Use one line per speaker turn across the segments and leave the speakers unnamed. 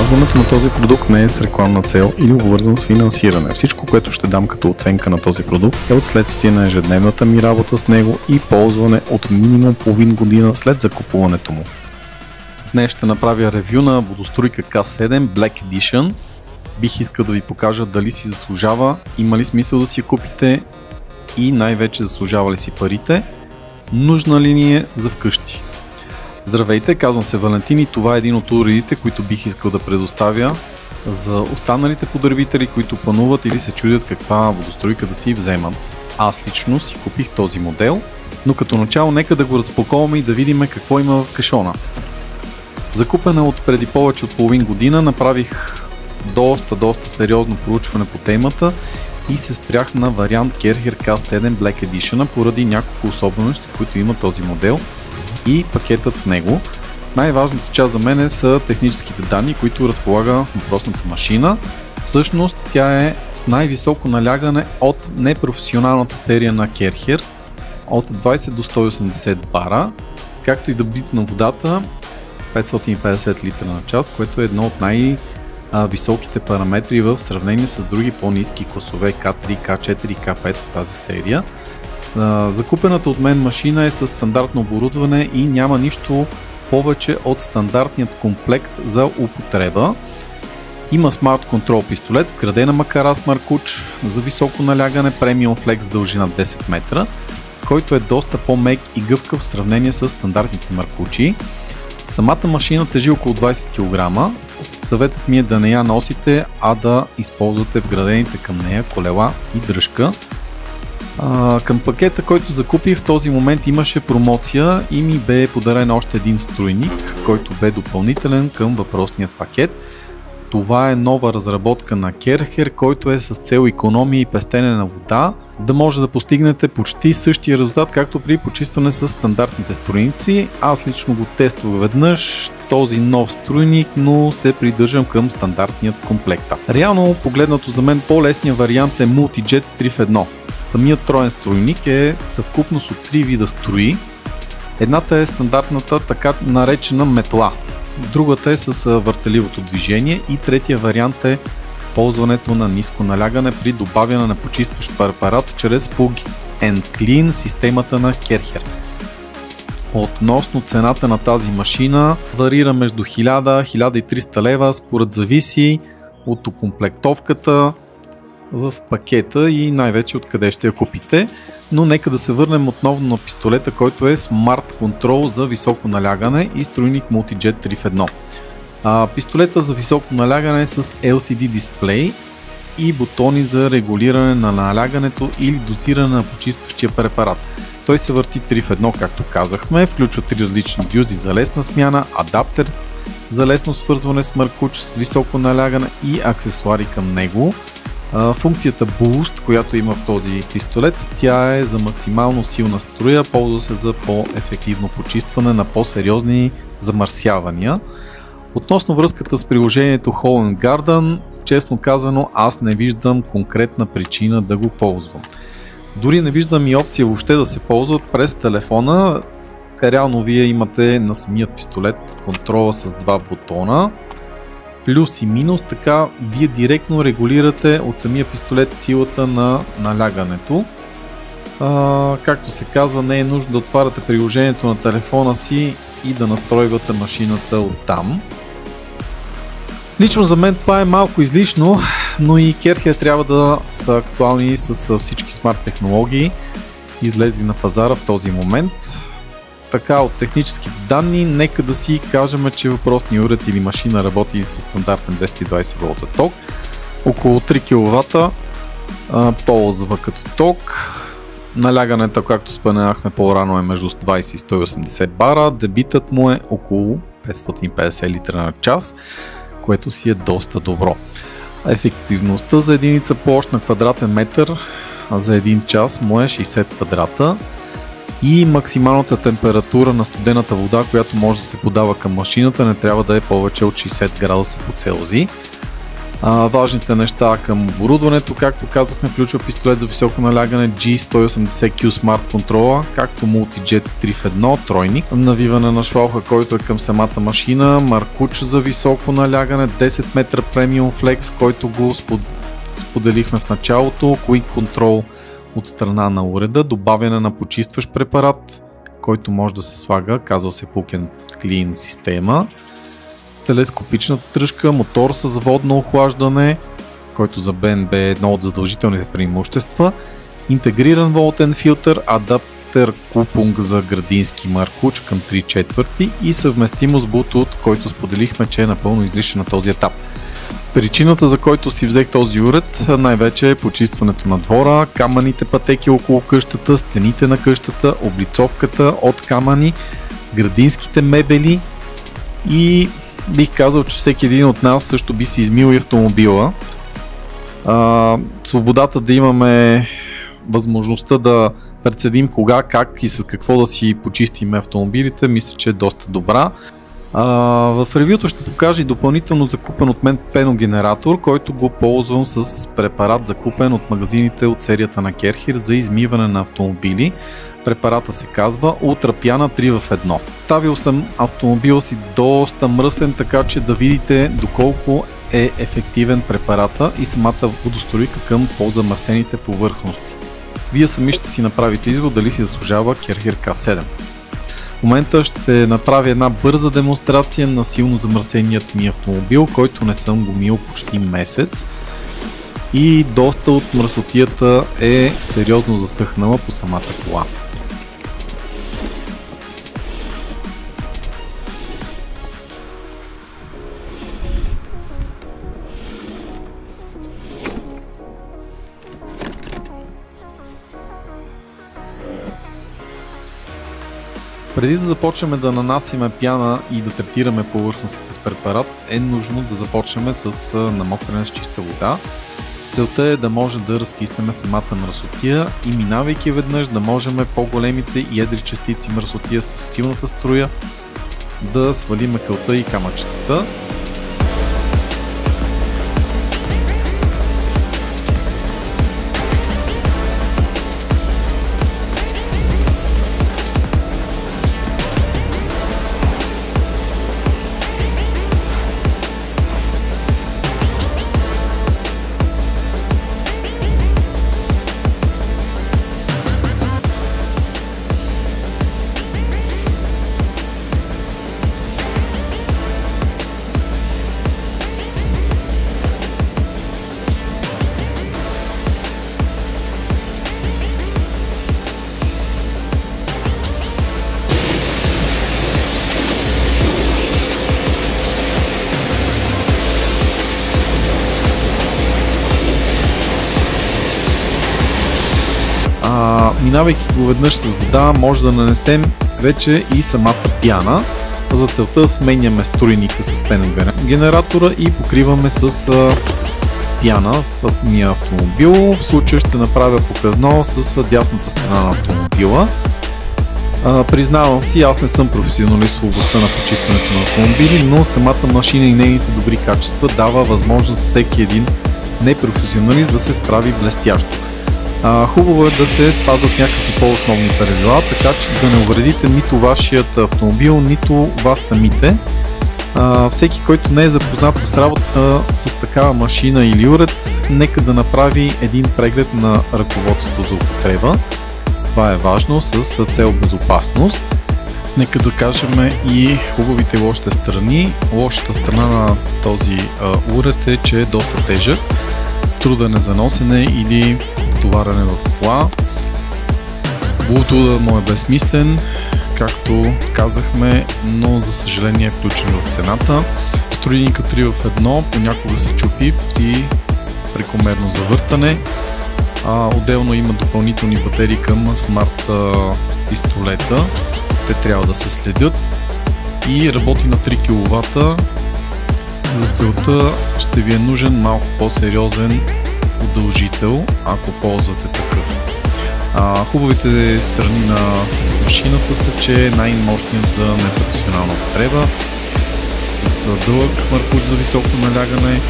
Казването на този продукт не е с рекламна цел или обвързан с финансиране. Всичко, което ще дам като оценка на този продукт е от следствие на ежедневната ми работа с него и ползване от минимум половин година след закупуването му. Днес ще направя ревю на водостройка K7 Black Edition. Бих искал да ви покажа дали си заслужава, има ли смисъл да си я купите и най-вече заслужава ли си парите, нужна ли ни е за вкъщи. Здравейте, казвам се Валентин и това е един от уредите, които бих искал да предоставя за останалите потребители, които плануват или се чудят каква водостройка да си вземат. Аз лично си купих този модел, но като начало нека да го разпаковаме и да видим какво има в кашона. Закупена от преди повече от половин година, направих доста сериозно проучване по темата и се спрях на вариант Керхер K7 Black Edition поради няколко особености, които има този модел и пакетът в него. Най-важната част за мен са техническите данни, които разполага въпросната машина. Всъщност тя е с най-високо налягане от непрофесионалната серия на Керхер от 20 до 180 бара, както и дебит на водата 550 литра на час, което е едно от най-високите параметри в сравнение с други по-ниски класове K3, K4 и K5 в тази серия. Закупената от мен машина е с стандартно оборудване и няма нищо повече от стандартният комплект за употреба. Има Smart Control пистолет, вградена макара с маркуч за високо налягане, Premium Flex дължина 10 метра, който е доста по-мек и гъвкав в сравнение с стандартните маркучи. Самата машина тежи около 20 кг. Съветът ми е да не я носите, а да използвате вградените към нея колела и дръжка. Към пакета, който закупих, в този момент имаше промоция и ми бе подарен още един струйник, който бе допълнителен към въпросният пакет. Това е нова разработка на Керхер, който е с цел икономия и пестене на вода, да може да постигнете почти същия резултат, както при почистване с стандартните струйници. Аз лично го тествах веднъж този нов струйник, но се придържам към стандартният комплект. Реално погледнато за мен по-лесният вариант е Multijet 3 в 1. Самият троен струйник е съвкупност от 3 вида струи. Едната е стандартната така наречена метла, другата е с въртеливото движение и третия вариант е ползването на ниско налягане при добавяне на почистващ препарат чрез Plug and Clean системата на Керхер. Относно цената на тази машина варира между 1000-1300 лева, според зависи от окомплектовката в пакета и най-вече откъде ще я купите, но нека да се върнем отново на пистолета, който е Smart Control за високо налягане и струйник Multijet 3 в 1. Пистолета за високо налягане е с LCD дисплей и бутони за регулиране на налягането или дозиране на почистващия препарат. Той се върти 3 в 1, както казахме, включва 3 различни дюзи за лесна смяна, адаптер за лесно свързване с маркуч с високо налягане и аксесуари към него. Функцията Boost, която има в този пистолет, тя е за максимално силна струя, ползва се за по-ефективно почистване на по-сериозни замърсявания. Относно връзката с приложението Home Garden, честно казано, аз не виждам конкретна причина да го ползвам. Дори не виждам и опция въобще да се ползва през телефона. Реално вие имате на самият пистолет контрола с два бутона, плюс и минус, така вие директно регулирате от самия пистолет силата на налягането. Както се казва, не е нужно да отваряте приложението на телефона си и да настройвате машината оттам. Лично за мен това е малко излишно, но и Керхер трябва да са актуални с всички смарт технологии, излезли на пазара в този момент. Така, от техническите данни, нека да си кажем, че въпросният уред или машина работи с стандартен 220 волта ток, около 3 кВт ползва като ток. Налягането, както споменахме по-рано, е между 20 и 180 бара, дебитът му е около 550 литра на час, което си е доста добро. Ефективността за единица площ на квадратен метър за 1 час му е 60 квадрата. И максималната температура на студената вода, която може да се подава към машината, не трябва да е повече от 60 градуса по Целзий. Важните неща към оборудването, както казахме, включва пистолет за високо налягане G180Q Smart Controller, както Multi-Jet 3 в 1, тройник, навиване на шлауха, който е към самата машина, маркуч за високо налягане, 10 метра Premium Flex, който го споделихме в началото, Quick Control от страна на уреда, добавяне на почистващ препарат, който може да се слага, казва се Plug and Clean система, телескопична тръжка, мотор с водно охлаждане, който за БНБ е едно от задължителните преимущества, интегриран волтен филтър, адаптер купунг за градински маркуч към 3/4 и съвместимо с Bluetooth, който споделихме, че е напълно излишен на този етап. Причината, за който си взех този уред, най-вече е почистването на двора, камъните пътеки около къщата, стените на къщата, облицовката от камъни, градинските мебели и бих казал, че всеки един от нас също би си измил и автомобила. Свободата да имаме възможността да преценим кога, как и с какво да си почистим автомобилите, мисля, че е доста добра. В ревюто ще покажа и допълнително закупен от мен пеногенератор, който го ползвам с препарат закупен от магазините от серията на Керхер за измиване на автомобили. Препарата се казва Ултрапяна 3 в 1. Ставил съм автомобила си доста мръсен, така че да видите доколко е ефективен препарата и самата водостойка към по-замърсените повърхности. Вие сами ще си направите извод дали си заслужава Керхер K7. В момента ще направя една бърза демонстрация на силно замърсеният ми автомобил, който не съм го мил почти месец и доста от мръсотията е сериозно засъхнала по самата кола. Преди да започнем да нанасяме пяна и да третираме повърхностите с препарат, е нужно да започнем с намокване с чиста вода. Целта е да може да разкиснем самата мръсотия и минавайки веднъж да можем по-големите и едри частици мръсотия с силната струя да свалим кълта и камъчетата. Минавайки го веднъж с вода, може да нанесем вече и самата пяна. За целта сменяме струйника с пеногенератора и покриваме с пяна самия автомобил. В случая ще направя показно с дясната страна на автомобила. Признавам си, аз не съм професионалист в областта на почистването на автомобили, но самата машина и нейните добри качества дава възможност за всеки един непрофесионалист да се справи блестящо. Хубаво е да се спазват някакви по-основни правила, така че да не увредите нито вашият автомобил, нито вас самите. Всеки, който не е запознат с работата с такава машина или уред, нека да направи един преглед на ръководството за употреба. Това е важно с цел безопасност. Нека да кажем и хубавите и лошите страни. Лошата страна на този уред е, че е доста тежък, труден е за носене или товарене в кола. Bluetooth му е безсмислен, както казахме, но за съжаление е включен в цената. Струйника 3 в 1 понякога се чупи при прекомерно завъртане. Отделно има допълнителни батерии към смарт пистолета. Те трябва да се следят и работи на 3 кВт. За целта ще ви е нужен малко по-сериозен удължител, ако ползвате такъв. Хубавите страни на машината са, че е най-мощният за непрофесионална употреба, с дълъг маркуч за високо налягане,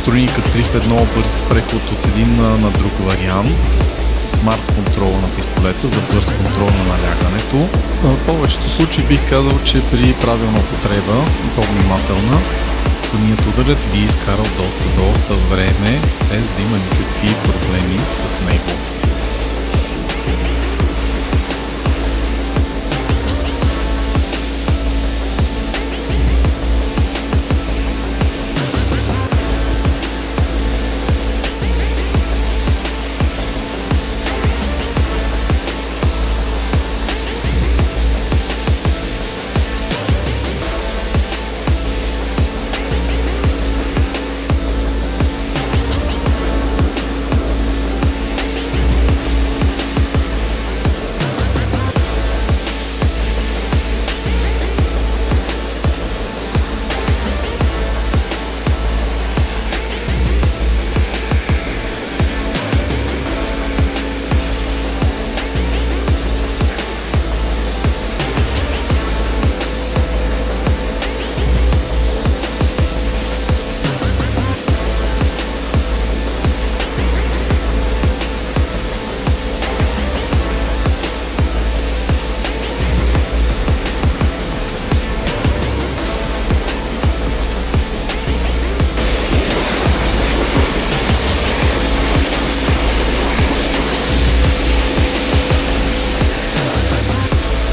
електроника 3 в 1, бърз преход от един на друг вариант, смарт контрола на пистолета за бърз контрол на налягането. В повечето случаи бих казал, че при правилна употреба и по-внимателна, самият ударът би изкарал доста време, без да има никакви проблеми с него.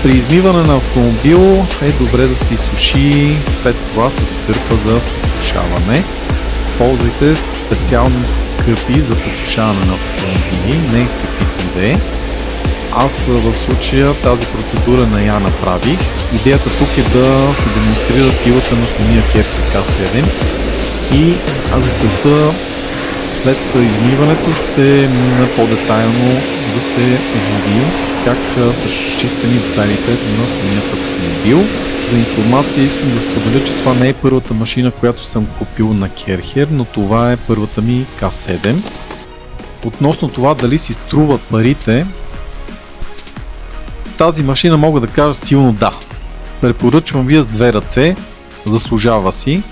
При измиване на автомобил е добре да се изсуши след това с кърпа за подсушаване. Ползвайте специални кърпи за подсушаване на автомобили, не каквито и да е. Аз в случая тази процедура не я направих. Идеята тук е да се демонстрира силата на самия Керхер K7 и за целта след измиването ще мина по-детайлно да се види как са чистени детайлите на самият автомобил. За информация искам да споделя, че това не е първата машина, която съм купил на Керхер, но това е първата ми K7. Относно това дали си струва парите, тази машина мога да кажа силно да. Препоръчвам ви с две ръце, заслужава си.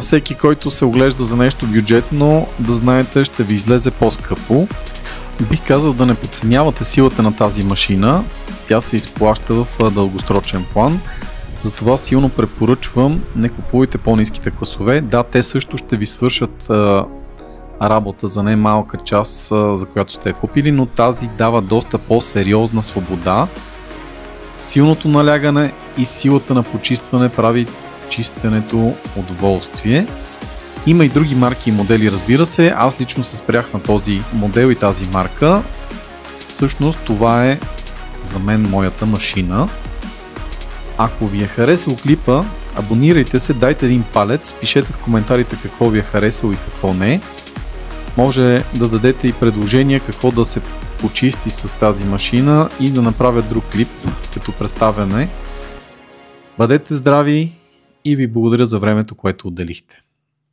Всеки, който се оглежда за нещо бюджетно, да знаете, ще ви излезе по-скъпо. Бих казал да не подценявате силата на тази машина, тя се изплаща в дългосрочен план. Затова силно препоръчвам, не купувайте по-ниските класове. Да, те също ще ви свършат работа за немалка част, за която сте я купили, но тази дава доста по-сериозна свобода. Силното налягане и силата на почистване прави чистенето удоволствие. Има и други марки и модели, разбира се. Аз лично се спрях на този модел и тази марка. Всъщност това е за мен моята машина. Ако ви е харесал клипа, абонирайте се, дайте един палец, пишете в коментарите какво ви е харесало и какво не. Може да дадете и предложения какво да се почисти с тази машина и да направя друг клип като представяне. Бъдете здрави и ви благодаря за времето, което отделихте.